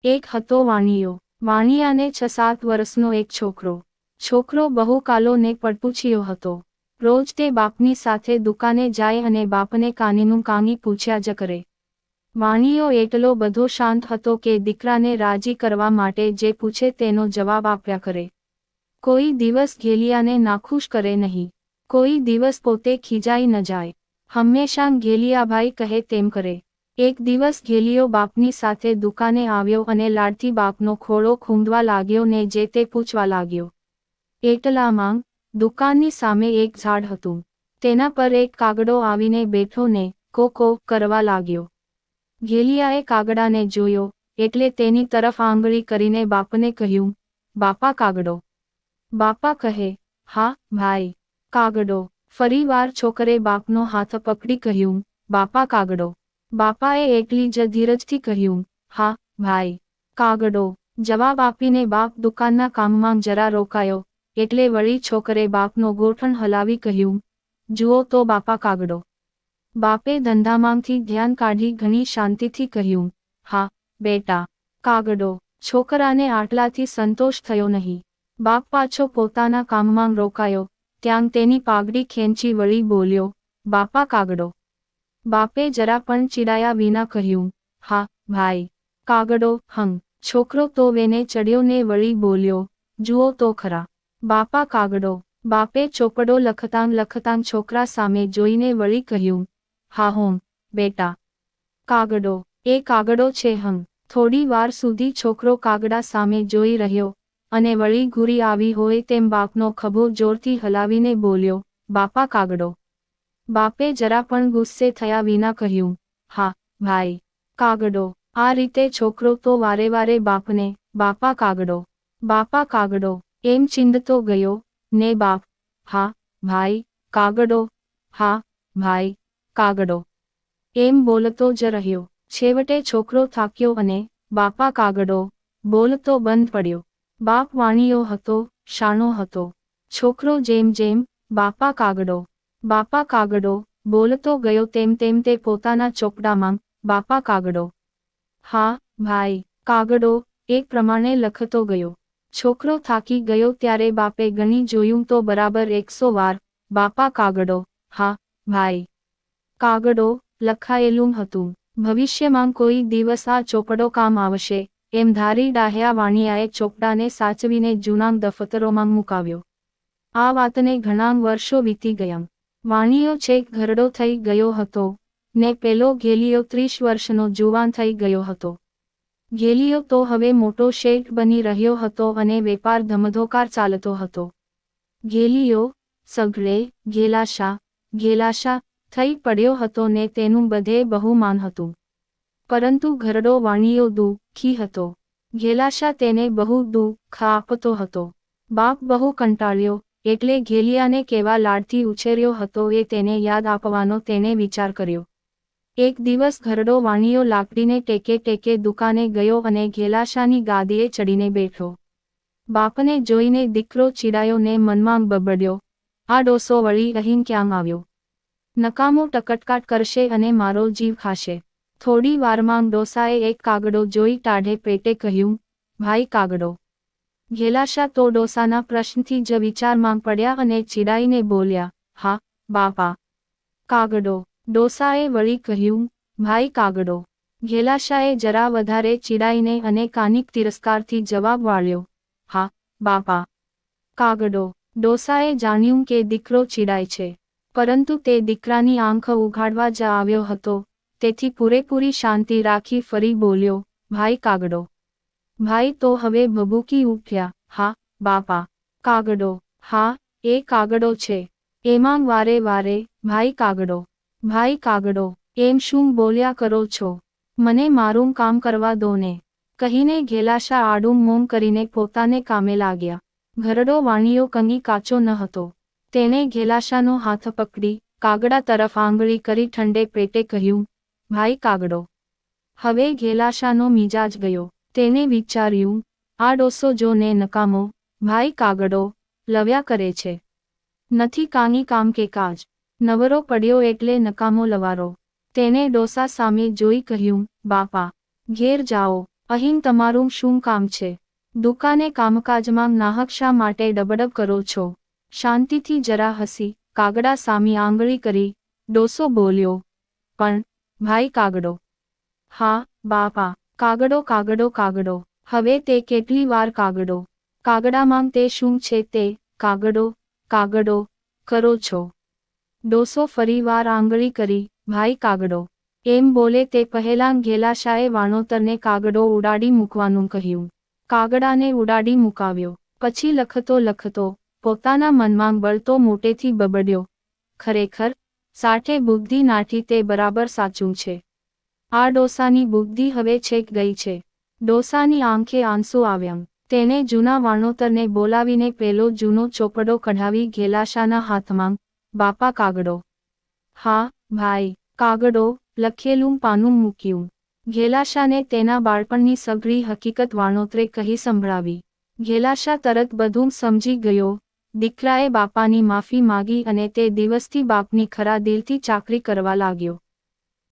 એક હતો વાણિયો. વાણિયાને 6-7 વર્ષનો એક છોકરો. છોકરો બહુ કાલો ને પડપૂછિયો હતો. રોજ તે બાપની સાથે દુકાને જાય અને બાપને કાનીનું કાની પૂછ્યા જ કરે. વાણિયો એટલો બધો શાંત હતો કે દીકરાને રાજી કરવા માટે જે પૂછે તેનો જવાબ આપ્યા કરે. કોઈ દિવસ ઘેલિયાને નાખુશ કરે નહીં. કોઈ દિવસ પોતે ખીજાઈ ન જાય. હંમેશા ઘેલિયાભાઈ કહે તેમ કરે. એક દિવસ ઘેલિયો બાપની સાથે દુકાને આવ્યો અને લાડથી બાપનો ખોળો ખૂંદવા લાગ્યો ને જે તે પૂછવા લાગ્યો. એટલામાં દુકાનની સામે એક ઝાડ હતું. તેના પર એક કાગડો આવીને બેઠો ને કો કો કરવા લાગ્યો. ઘેલિયાએ કાગડાને જોયો એટલે તેની તરફ આંગળી કરીને બાપને કહ્યું, બાપા કાગડો. બાપા કહે, હા ભાઈ કાગડો. ફરી વાર છોકરે બાપનો હાથ પકડી કહ્યું, બાપા કાગડો. બાપાએ એટલી જ ધીરજથી કહ્યું, હા ભાઈ કાગડો. જવાબ આપીને બાપ દુકાનના કામમાં જરા રોકાયો એટલે વળી છોકરે બાપનો ગોઠણ હલાવી કહ્યું, જુઓ તો બાપા કાગડો. બાપે ધંધામાંથી ધ્યાન કાઢી ઘણી શાંતિથી કહ્યું, હા બેટા કાગડો. છોકરાને આટલાથી સંતોષ થયો નહીં. બાપ પાછો પોતાના કામમાં રોકાયો ત્યાં તેની પાઘડી ખેંચી વળી બોલ્યો, બાપા કાગડો. બાપે જરા પણ ચીડાયા વિના કહ્યું, હા ભાઈ કાગડો. છોકરો તો વેને ચડ્યો ને વળી બોલ્યો, જુઓ તો ખરા બાપા કાગડો. બાપે ચોપડો લખતાં છોકરા સામે જોઈને વળી કહ્યું, હા હોમ બેટા કાગડો. એ કાગડો છે. થોડી વાર સુધી છોકરો કાગડા સામે જોઈ રહ્યો અને વળી ઘૂરી આવી હોય તેમ બાપનો ખભો જોરથી હલાવીને બોલ્યો, બાપા કાગડો. બાપે જરા પણ ગુસ્સે થયા વિના કહ્યું, હા ભાઈ કાગડો. આ રીતે છોકરો તો વારે વારે બાપને બાપા કાગડો બાપા કાગડો એમ ચીંધતો ગયો ને બાપ હા ભાઈ કાગડો હા ભાઈ કાગડો એમ બોલતો જ રહ્યો. છેવટે છોકરો થાક્યો અને બાપા કાગડો બોલતો બંધ પડ્યો. બાપ વાણિયો હતો, શાણો હતો. છોકરો જેમ જેમ બાપા કાગડો બોલતો ગયો તેમ તેમ તે પોતાના ચોપડામાં બાપા કાગડો હા ભાઈ કાગડો એક પ્રમાણે લખતો ગયો. છોકરો થાકી ગયો ત્યારે બાપે ગણી જોયું તો બરાબર 100 વાર બાપા કાગડો હા ભાઈ કાગડો લખાયેલું હતું. ભવિષ્યમાં કોઈ દિવસ આ ચોપડો કામ આવશે એમ ધારી ડાહ્યા વાણિયાએ ચોપડાને સાચવીને જૂના દફતરોમાં મુકાવ્યો. આ વાતને ઘણા વર્ષો વીતી ગયા. વાણિયો છેક ઘરડો થઈ ગયો હતો ને પેલો ઘેલિયો 30 વર્ષનો જુવાન થઈ ગયો હતો. ઘેલિયો તો હવે મોટો શેઠ બની રહ્યો હતો અને વેપાર ધમધોકાર ચાલતો હતો. ઘેલિયો સઘળે ઘેલાશા થઈ પડ્યો હતો ને તેનું બધે બહુ માન હતું. પરંતુ ઘરડો વાણિયો દુઃખી હતો. ઘેલાશા તેને બહુ દુઃખ આપતો હતો. બાપ બહુ કંટાળ્યો એટલે ઘેલિયાને કેવા લાડથી ઉછેર્યો હતો એ તેને યાદ આપવાનો તેણે વિચાર કર્યો. એક દિવસ ઘરડો વાણિયો લાકડીને ટેકે દુકાને ગયો અને ઘેલાશાની ગાદીએ ચડીને બેઠો. બાપને જોઈને દીકરો ચીડાયો ને મનમાં બબડ્યો, આ ડોસો વળી અહીં ક્યાં આવ્યો? નકામો ટકટકાટ કરશે અને મારો જીવ ખાશે. થોડી વારમાં ડોસાએ એક કાગડો જોઈ ટાઢે પેટે કહ્યું, ભાઈ કાગડો. ઘેલાશા તો ડોસાના પ્રશ્નથી જ વિચારમાં પડ્યા અને ચીડાઈને બોલ્યા, હા બાપા કાગડો. ડોસાએ વળી કહ્યું, ભાઈ કાગડો. ઘેલાશાએ જરા વધારે ચીડાઈને અને કાનિક તિરસ્કારથી જવાબ વાળ્યો, હા બાપા કાગડો. ડોસાએ જાણ્યું કે દીકરો ચીડાય છે, પરંતુ તે દીકરાની આંખ ઉઘાડવા જ આવ્યો હતો તેથી પૂરેપૂરી શાંતિ રાખી ફરી બોલ્યો, ભાઈ કાગડો. ભાઈ તો હવે ભભૂકી ઉઠ્યા, હા બાપા કાગડો. હા એ કાગડો છે. એમાં વારે વારે ભાઈ કાગડો એમ શું બોલ્યા કરો છો? મને મારું કામ કરવા દો ને. કહીને ઘેલાશા આડું મોં કરીને પોતાને કામે લાગ્યા. ઘરડો વાણિયો કંઈ કાચો ન હતો. તેણે ઘેલાશાનો હાથ પકડી કાગડા તરફ આંગળી કરી ઠંડે પેટે કહ્યું, ભાઈ કાગડો. હવે ઘેલાશાનો મિજાજ ગયો. તેને વિચાર્યું, આ ડોસો જો ને નકામો ભાઈ કાગડો લવ્યા કરે છે. નથી કાંઈ કામ કે કાજ. નવરો પડ્યો એટલે નકામો લવારો. તેને ડોસા સામે જોઈ કહ્યું, બાપા ઘેર જાઓ, અહીં તમારું શું કામ છે? દુકાને કામકાજમાં નાહક શા માટે ડબડબ કરો છો? શાંતિથી જરા હસી કાગડા સામી આંગળી કરી ડોસો બોલ્યો. પણ ભાઈ કાગડો. હા બાપા. કાગડો કાગડો કાગડો. હવે તે કેટલી વાર કાગડો? કાગડામાં તે શું છે તે કાગડો કાગડો કરો છો? ડોસો ફરીવાર આંગળી કરી ભાઈ કાગડો. એમ બોલે તે પહેલાં ઘેલાશાએ વાણોતરને કાગડો ઉડાડી મૂકવાનું કહ્યું. કાગડાને ઉડાડી મુકાવ્યો. પછી લખતો પોતાના મનમાં બળતો મોટેથી બબડ્યો, ખરેખર સાઠે બુદ્ધિ નાઠી તે બરાબર સાચું છે. આ ડોસાની બુદ્ધિ હવે છેક ગઈ છે. ડોસાની આંખે આંસુ આવ્યાં. તેણે જૂના વાણોતરને બોલાવીને પેલો જૂનો ચોપડો કઢાવી ઘેલાશાના હાથમાં, બાપા કાગડો. હા ભાઈ કાગડો લખેલું પાનું મૂક્યું. ઘેલાશાને તેના બાળપણની સઘળી હકીકત વાણોતરે કહી સંભળાવી. ઘેલાશા તરત બધું સમજી ગયો. દીકરાએ બાપાની માફી માગી અને તે દિવસથી બાપની ખરા દિલથી ચાકરી કરવા લાગ્યો.